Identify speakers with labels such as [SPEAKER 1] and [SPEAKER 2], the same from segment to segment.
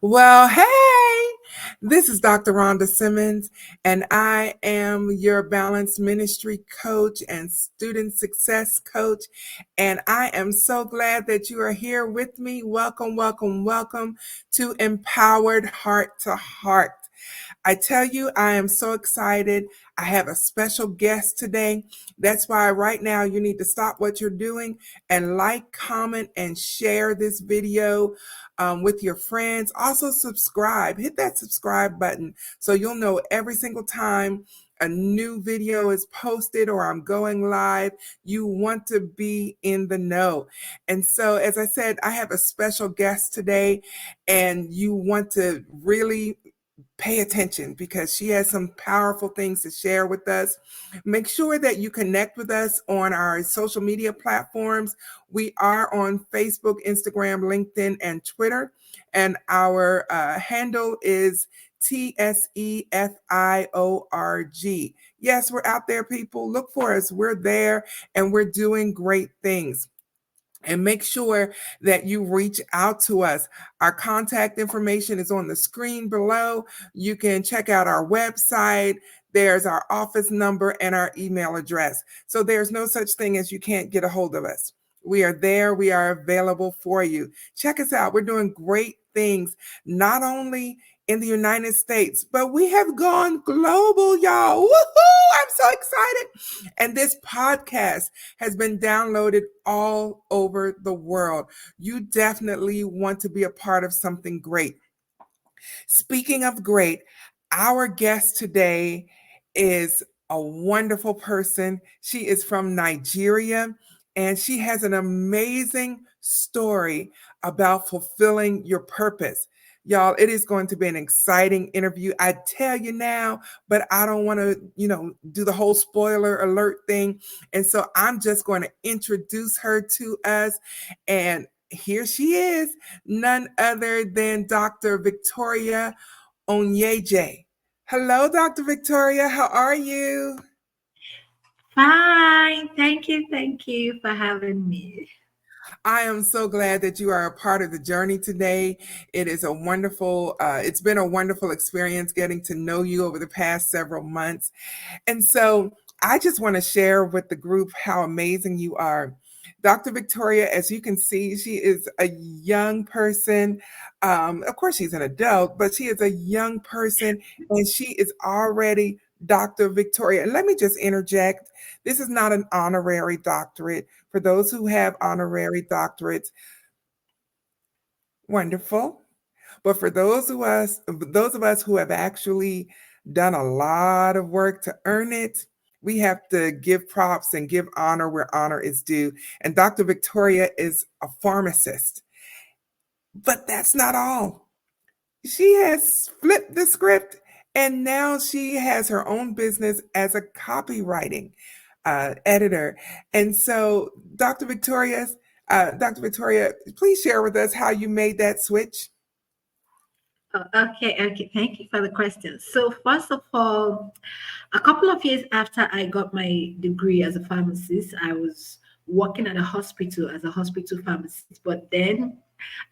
[SPEAKER 1] Well, hey, this is Dr. Rhonda Simmons, and I am your balanced ministry coach and student success coach. And I am so glad that you are here with me. Welcome, welcome, welcome to Empowered Heart to Heart. I tell you, I am so excited. I have a special guest today. That's why right now you need to stop what you're doing and like, comment, and share this video with your friends. Also, subscribe. Hit that subscribe button so you'll know every single time a new video is posted or I'm going live. You want to be in the know. And so, as I said, I have a special guest today, and you want to really pay attention because she has some powerful things to share with us. Make sure that you connect with us on our social media platforms. We are on Facebook, Instagram, LinkedIn, and Twitter. And our handle is TSEFIORG. Yes, we're out there, people. Look for us. We're there and we're doing great things. And make sure that you reach out to us. Our contact information is on the screen below. You can check out our website. There's our office number and our email address. So there's no such thing as you can't get a hold of us. We are there. We are available for you. Check us out. We're doing great things, not only in the United States, but we have gone global, y'all. Woohoo! I'm so excited. And this podcast has been downloaded all over the world. You definitely want to be a part of something great. Speaking of great, our guest today is a wonderful person. She is from Nigeria, and she has an amazing story about fulfilling your purpose. Y'all, it is going to be an exciting interview. I tell you now, but I don't want to, do the whole spoiler alert thing. And so I'm just going to introduce her to us. And here she is, none other than Dr. Victoria Onyeje. Hello, Dr. Victoria. How are you?
[SPEAKER 2] Fine. Thank you. Thank you for having me.
[SPEAKER 1] I am so glad that you are a part of the journey today. It's been a wonderful experience getting to know you over the past several months. And so I just want to share with the group how amazing you are. Dr. Victoria, as you can see, she is a young person. Of course, she's an adult, but she is a young person and she is already Dr. Victoria. And let me just interject, this is not an honorary doctorate. For those who have honorary doctorates, wonderful. But for those of us who have actually done a lot of work to earn it, we have to give props and give honor where honor is due. And Dr. Victoria is a pharmacist. But that's not all. She has flipped the script and now she has her own business as a copywriting editor. And so, Dr. Victoria, please share with us how you made that switch.
[SPEAKER 2] Okay. Thank you for the question. So, first of all, a couple of years after I got my degree as a pharmacist, I was working at a hospital as a hospital pharmacist. But then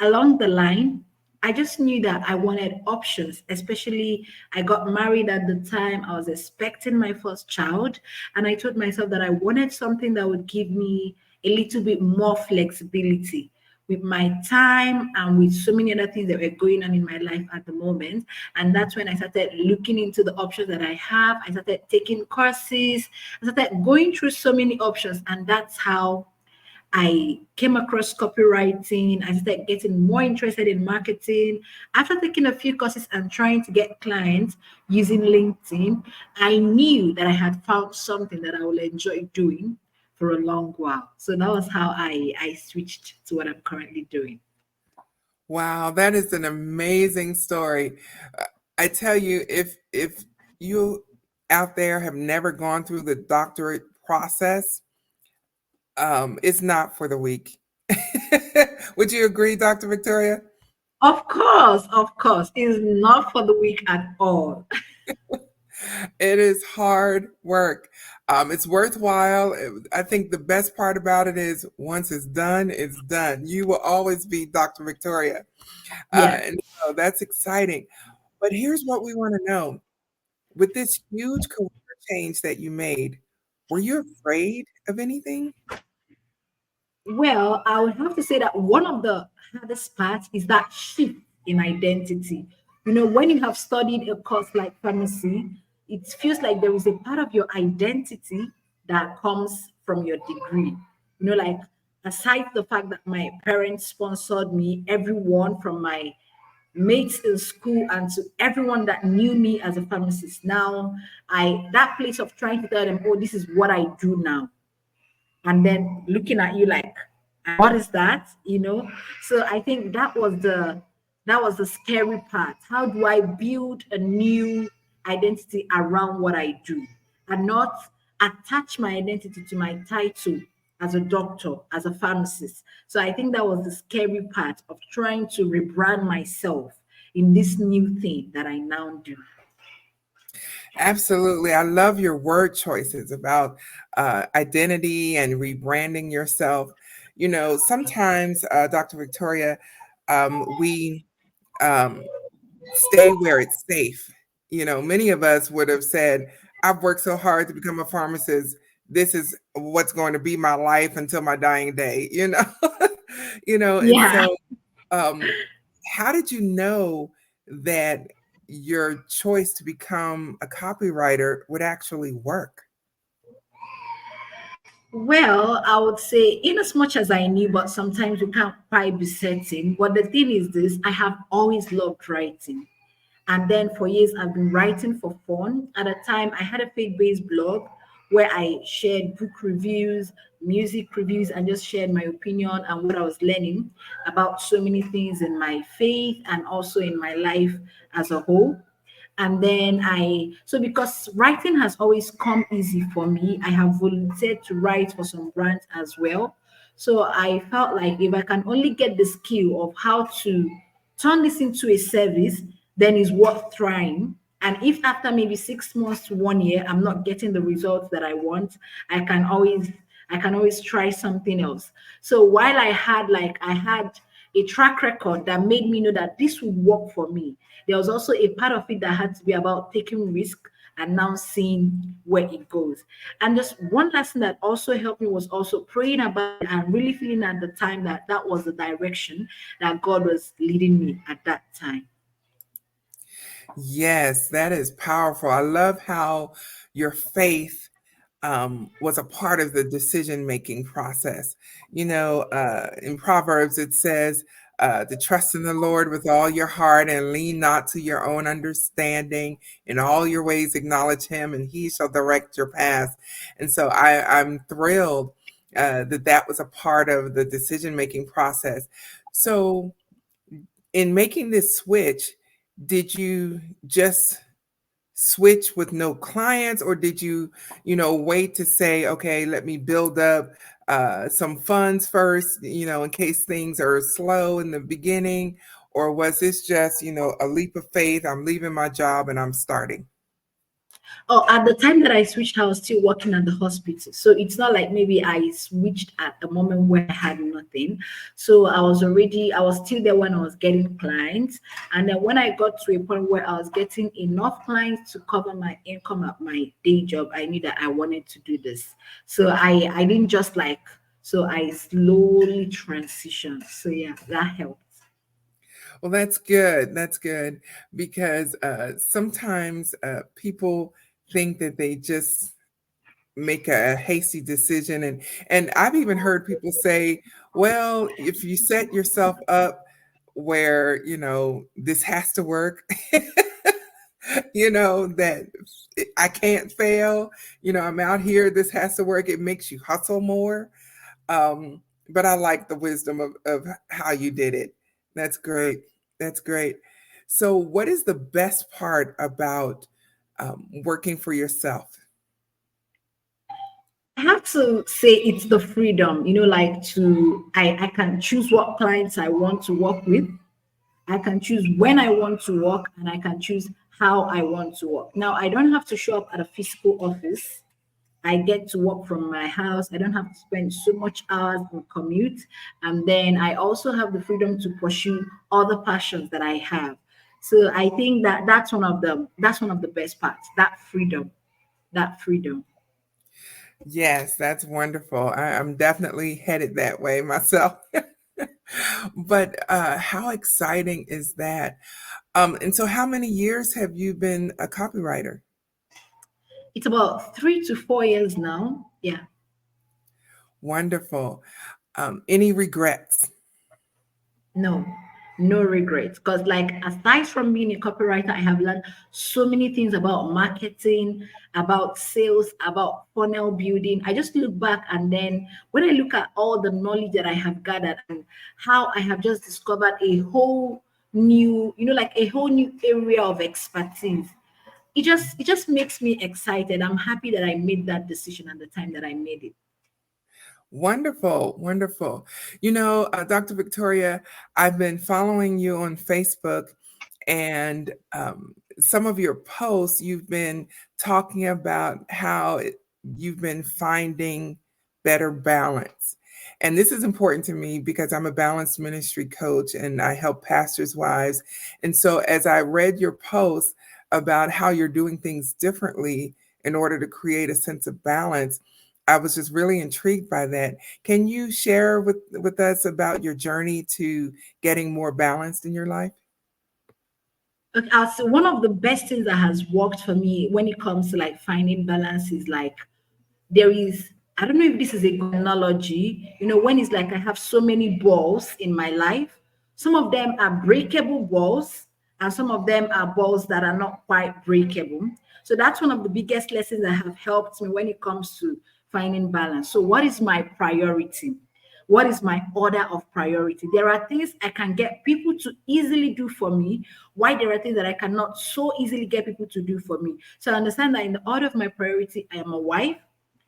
[SPEAKER 2] along the line, I just knew that I wanted options, especially I got married at the time. I was expecting my first child, and I told myself that I wanted something that would give me a little bit more flexibility with my time and with so many other things that were going on in my life at the moment. And that's when I started looking into the options that I have. I started taking courses, I started going through so many options, and that's how I came across copywriting. I started getting more interested in marketing. After taking a few courses and trying to get clients using LinkedIn, I knew that I had found something that I will enjoy doing for a long while. So that was how I switched to what I'm currently doing.
[SPEAKER 1] Wow, that is an amazing story. Uh, I tell you, if you out there have never gone through the doctorate process, it's not for the weak. Would you agree, Dr. Victoria?
[SPEAKER 2] Of course, it's not for the weak at all.
[SPEAKER 1] It is hard work. It's worthwhile. I think the best part about it is once it's done, it's done. You will always be Dr. Victoria.
[SPEAKER 2] Yeah.
[SPEAKER 1] And so that's exciting. But here's what we want to know. With this huge career change that you made, were you afraid of anything?
[SPEAKER 2] Well, I would have to say that one of the hardest parts is that shift in identity. When you have studied a course like pharmacy, it feels like there is a part of your identity that comes from your degree. Like aside the fact that my parents sponsored me, everyone from my mates in school and to everyone that knew me as a pharmacist. Now, that place of trying to tell them, oh, this is what I do now, and then looking at you like, what is that, so I think that was the scary part. How do I build a new identity around what I do and not attach my identity to my title as a doctor, as a pharmacist? So I think that was the scary part of trying to rebrand myself in this new thing that I now do.
[SPEAKER 1] Absolutely. I love your word choices about identity and rebranding yourself. Sometimes, Dr. Victoria, we um, stay where it's safe. Many of us would have said, I've worked so hard to become a pharmacist. This is what's going to be my life until my dying day. And
[SPEAKER 2] Yeah.
[SPEAKER 1] so um, how did you know that your choice to become a copywriter would actually work?
[SPEAKER 2] Well, I would say, in as much as I knew, but sometimes we can't quite be certain. But the thing is this, I have always loved writing. And then for years, I've been writing for fun. At a time, I had a faith based blog where I shared book reviews, music reviews, and just shared my opinion and what I was learning about so many things in my faith and also in my life as a whole. And then so because writing has always come easy for me, I have volunteered to write for some brands as well. So I felt like if I can only get the skill of how to turn this into a service, then it's worth trying. And if after maybe 6 months to 1 year, I'm not getting the results that I want, I can always I can always try something else. So while I had a track record that made me know that this would work for me, there was also a part of it that had to be about taking risk and now seeing where it goes. And just one lesson that also helped me was also praying about it and really feeling at the time that that was the direction that God was leading me at that time.
[SPEAKER 1] Yes, that is powerful. I love how your faith was a part of the decision making process. In Proverbs, it says to trust in the Lord with all your heart and lean not to your own understanding. In all your ways, acknowledge Him, and He shall direct your path. And so I'm thrilled that that was a part of the decision making process. So, in making this switch, did you just switch with no clients, or did you wait to say, okay, let me build up some funds first, in case things are slow in the beginning? Or was this just a leap of faith? I'm leaving my job and I'm starting.
[SPEAKER 2] Oh, at the time that I switched, I was still working at the hospital. So it's not like maybe I switched at the moment where I had nothing. So I was still there when I was getting clients. And then when I got to a point where I was getting enough clients to cover my income at my day job, I knew that I wanted to do this. So I didn't just so I slowly transitioned. So yeah, that helped.
[SPEAKER 1] Well, that's good. That's good because sometimes people think that they just make a hasty decision, and I've even heard people say, well, if you set yourself up where this has to work, that I can't fail, I'm out here, this has to work, it makes you hustle more. But I like the wisdom of how you did it. That's great. That's great. So what is the best part about working for yourself?
[SPEAKER 2] I have to say it's the freedom, like I can choose what clients I want to work with. I can choose when I want to work, and I can choose how I want to work. Now, I don't have to show up at a physical office. I get to work from my house. I don't have to spend so much hours on commute. And then I also have the freedom to pursue other passions that I have. So I think that that's one of the best parts. That freedom. That freedom.
[SPEAKER 1] Yes, that's wonderful. I'm definitely headed that way myself. But how exciting is that? And so, how many years have you been a copywriter?
[SPEAKER 2] It's about 3 to 4 years now. Yeah.
[SPEAKER 1] Wonderful. Any regrets?
[SPEAKER 2] No, no regrets. Because, like, aside from being a copywriter, I have learned so many things about marketing, about sales, about funnel building. I just look back, and then when I look at all the knowledge that I have gathered and how I have just discovered a whole new, like a whole new area of expertise, it just makes me excited. I'm happy that I made that decision at the time that I made it.
[SPEAKER 1] Wonderful, wonderful. Dr. Victoria, I've been following you on Facebook, and some of your posts, you've been talking about how you've been finding better balance. And this is important to me because I'm a balanced ministry coach and I help pastors' wives. And so as I read your posts about how you're doing things differently in order to create a sense of balance, I was just really intrigued by that. Can you share with us about your journey to getting more balanced in your life?
[SPEAKER 2] Okay, I'll say one of the best things that has worked for me when it comes to like finding balance is like there is, I don't know if this is a good analogy, when it's like I have so many balls in my life. Some of them are breakable balls, and some of them are balls that are not quite breakable. So that's one of the biggest lessons that have helped me when it comes to finding balance. So, what is my priority? What is my order of priority? There are things I can get people to easily do for me, why there are things that I cannot so easily get people to do for me. So I understand that in the order of my priority, I am a wife,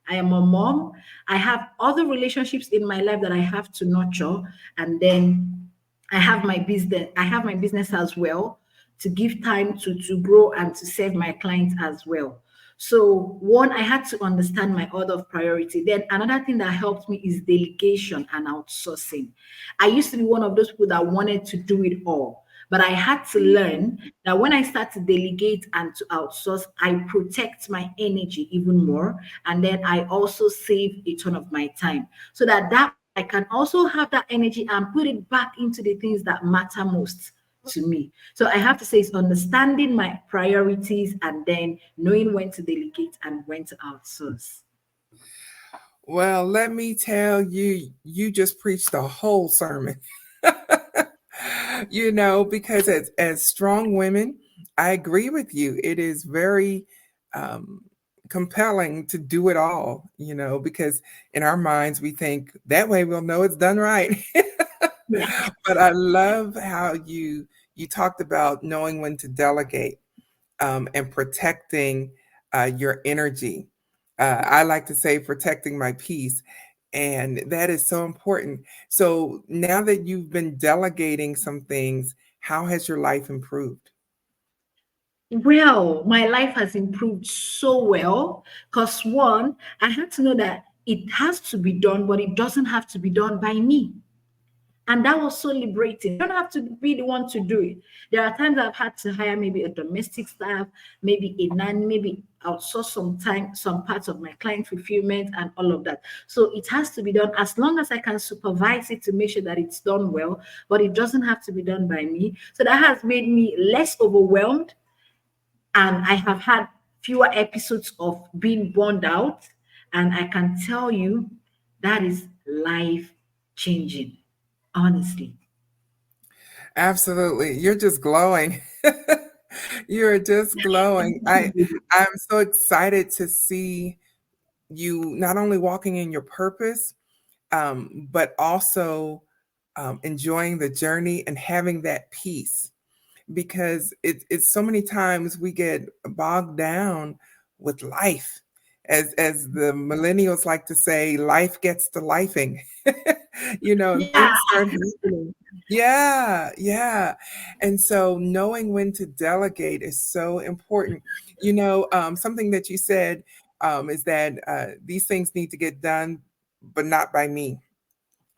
[SPEAKER 2] I am a mom, I have other relationships in my life that I have to nurture, and then I have my business as well to give time to grow and to serve my clients as well. So one, I had to understand my order of priority. Then another thing that helped me is delegation and outsourcing. I used to be one of those people that wanted to do it all. But I had to learn that when I start to delegate and to outsource, I protect my energy even more. And then I also save a ton of my time. So that way I can also have that energy and put it back into the things that matter most to me. So I have to say it's understanding my priorities and then knowing when to delegate and when to outsource.
[SPEAKER 1] Well, let me tell you, you just preached a whole sermon. Because as strong women, I agree with you. It is very um, compelling to do it all, because in our minds we think that way we'll know it's done right.
[SPEAKER 2] Yeah.
[SPEAKER 1] But I love how you talked about knowing when to delegate, and protecting your energy. I like to say protecting my peace. And that is so important. So now that you've been delegating some things, how has your life improved?
[SPEAKER 2] Well, my life has improved so well because one, I had to know that it has to be done, but it doesn't have to be done by me. And that was so liberating. You don't have to be the one to do it. There are times I've had to hire maybe a domestic staff, maybe a nanny, maybe outsource some time, some parts of my client fulfillment and all of that. So it has to be done as long as I can supervise it to make sure that it's done well, but it doesn't have to be done by me. So that has made me less overwhelmed, and I have had fewer episodes of being burned out. And I can tell you that is life changing, honestly.
[SPEAKER 1] Absolutely. You're just glowing. You're just glowing. I'm so excited to see you not only walking in your purpose, but also enjoying the journey and having that peace, because it's so many times we get bogged down with life. As the millennials like to say, life gets to lifing.
[SPEAKER 2] Yeah,
[SPEAKER 1] Things start happening. Yeah, yeah. And so knowing when to delegate is so important. Something that you said is that these things need to get done, but not by me.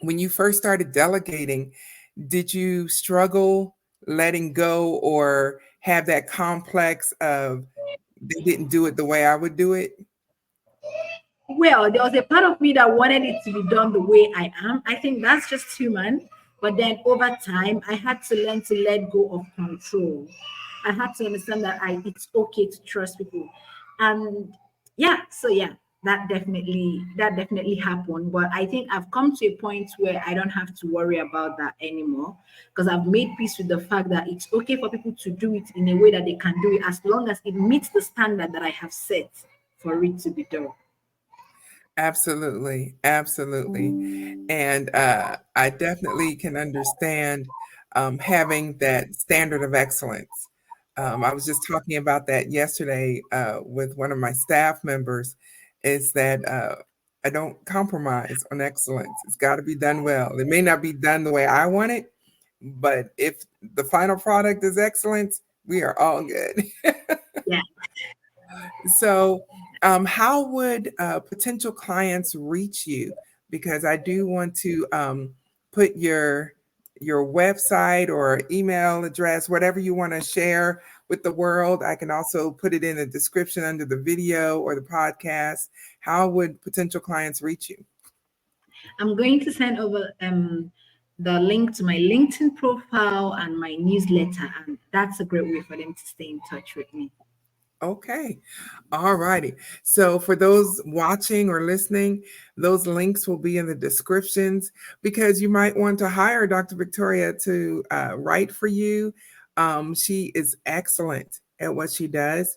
[SPEAKER 1] When you first started delegating, did you struggle letting go or have that complex of they didn't do it the way I would do it?
[SPEAKER 2] Well, there was a part of me that wanted it to be done the way I am. I think that's just human. But then over time, I had to learn to let go of control. I had to understand that it's okay to trust people. And yeah, that definitely happened. But I think I've come to a point where I don't have to worry about that anymore because I've made peace with the fact that it's okay for people to do it in a way that they can do it as long as it meets the standard that I have set for it to be done.
[SPEAKER 1] Absolutely, absolutely. And I definitely can understand having that standard of excellence. I was just talking about that yesterday with one of my staff members, is that I don't compromise on excellence. It's got to be done well. It may not be done the way I want it, but if the final product is excellence, we are all good.
[SPEAKER 2] Yeah.
[SPEAKER 1] So, how would potential clients reach you? Because I do want to put your website or email address, whatever you want to share with the world. I can also put it in the description under the video or the podcast. How would potential clients reach you?
[SPEAKER 2] I'm going to send over the link to my LinkedIn profile and my newsletter, and that's a great way for them to stay in touch with me.
[SPEAKER 1] Okay. All righty. So for those watching or listening, those links will be in the descriptions because you might want to hire Dr. Victoria to write for you. She is excellent at what she does.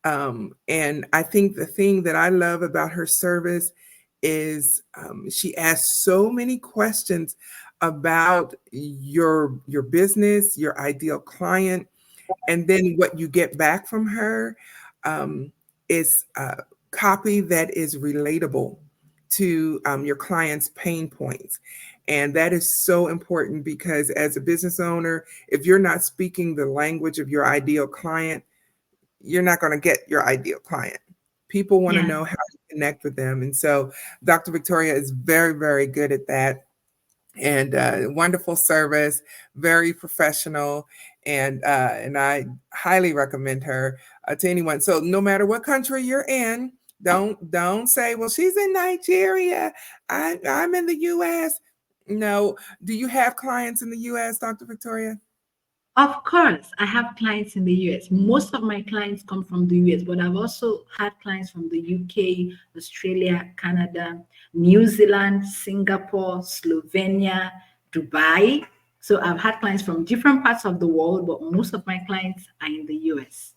[SPEAKER 1] And I think the thing that I love about her service is she asks so many questions about your business, your ideal client, and then what you get back from her um, is copy that is relatable to your client's pain points. And that is so important because as a business owner, if you're not speaking the language of your ideal client, you're not going to get your ideal client. People want to
[SPEAKER 2] Yeah.
[SPEAKER 1] know how to connect with them. And so Dr. Victoria is very, very good at that, and wonderful service, very professional, and I highly recommend her to anyone. So no matter what country you're in, don't say, "Well, she's in Nigeria. I'm in the U.S." No, do you have clients in the U.S., Dr. Victoria?
[SPEAKER 2] Of course, I have clients in the US. Most of my clients come from the US, but I've also had clients from the UK, Australia, Canada, New Zealand, Singapore, Slovenia, Dubai. So I've had clients from different parts of the world, but most of my clients are in the US.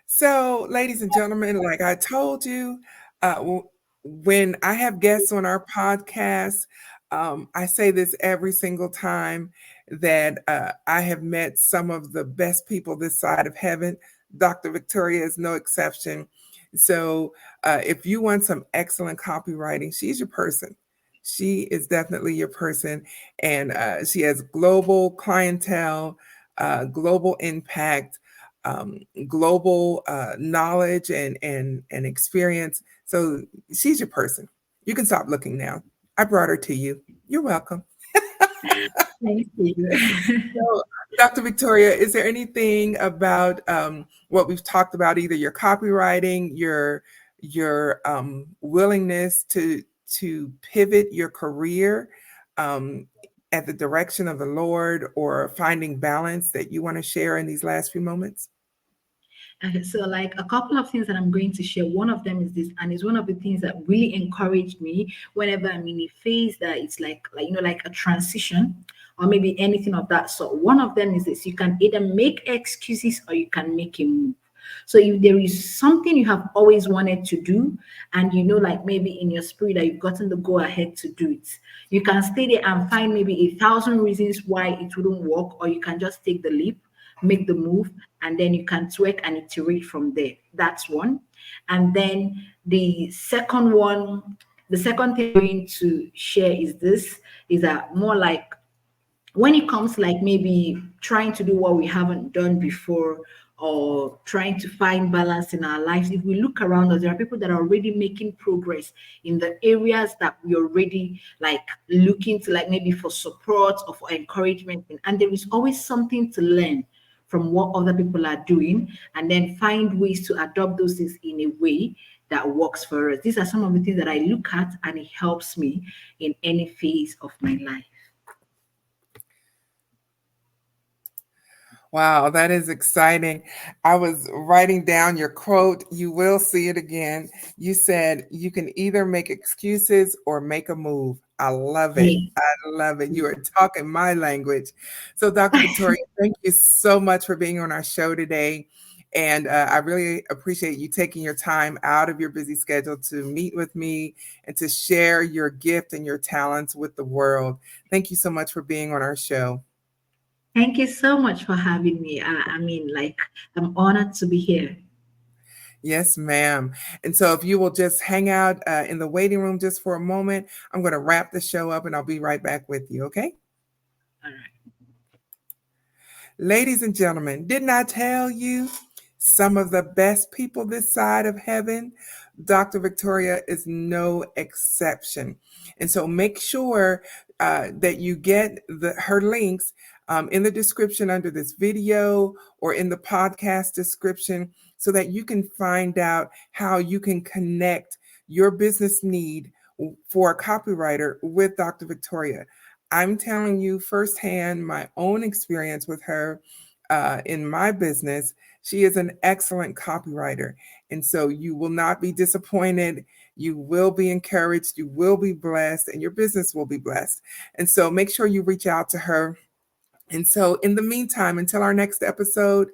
[SPEAKER 1] So, ladies and gentlemen, like I told you, when I have guests on our podcast, I say this every single time that I have met some of the best people this side of heaven. Dr. Victoria is no exception. So, if you want some excellent copywriting, she's your person. She is definitely your person. And she has global clientele, global impact, global knowledge and experience. So she's your person. You can stop looking now. I brought her to you. You're welcome.
[SPEAKER 2] Thank you.
[SPEAKER 1] So, Dr. Victoria, is there anything about what we've talked about, either your copywriting, your willingness to pivot your career um, at the direction of the Lord, or finding balance, that you want to share in these last few moments?
[SPEAKER 2] Okay, so like a couple of things that I'm going to share. One of them is this, and it's one of the things that really encouraged me whenever I'm in a phase that it's like like a transition or maybe anything of that sort. One of them is this: you can either make excuses or you can make a move. So if there is something you have always wanted to do, and like maybe in your spirit that you've gotten the go ahead to do it, you can stay there and find maybe 1,000 reasons why it wouldn't work, or you can just take the leap, make the move, and then you can tweak and iterate from there. That's one. And then the second thing I'm going to share is this: is that more like when it comes like maybe trying to do what we haven't done before, or trying to find balance in our lives, if we look around us, there are people that are already making progress in the areas that we already like looking to, like maybe for support or for encouragement in. And there is always something to learn from what other people are doing, and then find ways to adopt those things in a way that works for us. These are some of the things that I look at, and it helps me in any phase of my life.
[SPEAKER 1] Wow, that is exciting. I was writing down your quote. You will see it again. You said you can either make excuses or make a move. I love it.
[SPEAKER 2] Yeah.
[SPEAKER 1] I love it. You are talking my language. So, Dr. Victoria, thank you so much for being on our show today. And I really appreciate you taking your time out of your busy schedule to meet with me and to share your gift and your talents with the world. Thank you so much for being on our show.
[SPEAKER 2] Thank you so much for having me. I mean, like, I'm honored to be here.
[SPEAKER 1] Yes, ma'am. And so if you will just hang out in the waiting room just for a moment, I'm going to wrap the show up and I'll be right back with you, okay?
[SPEAKER 2] All right.
[SPEAKER 1] Ladies and gentlemen, didn't I tell you some of the best people this side of heaven? Dr. Victoria is no exception. And so make sure that you get her links in the description under this video or in the podcast description so that you can find out how you can connect your business need for a copywriter with Dr. Victoria. I'm telling you firsthand my own experience with her in my business. She is an excellent copywriter. And so you will not be disappointed. You will be encouraged. You will be blessed, and your business will be blessed. And so make sure you reach out to her. And so, in the meantime, until our next episode,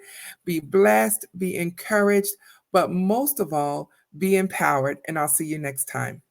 [SPEAKER 1] be blessed, be encouraged, but most of all, be empowered. And I'll see you next time.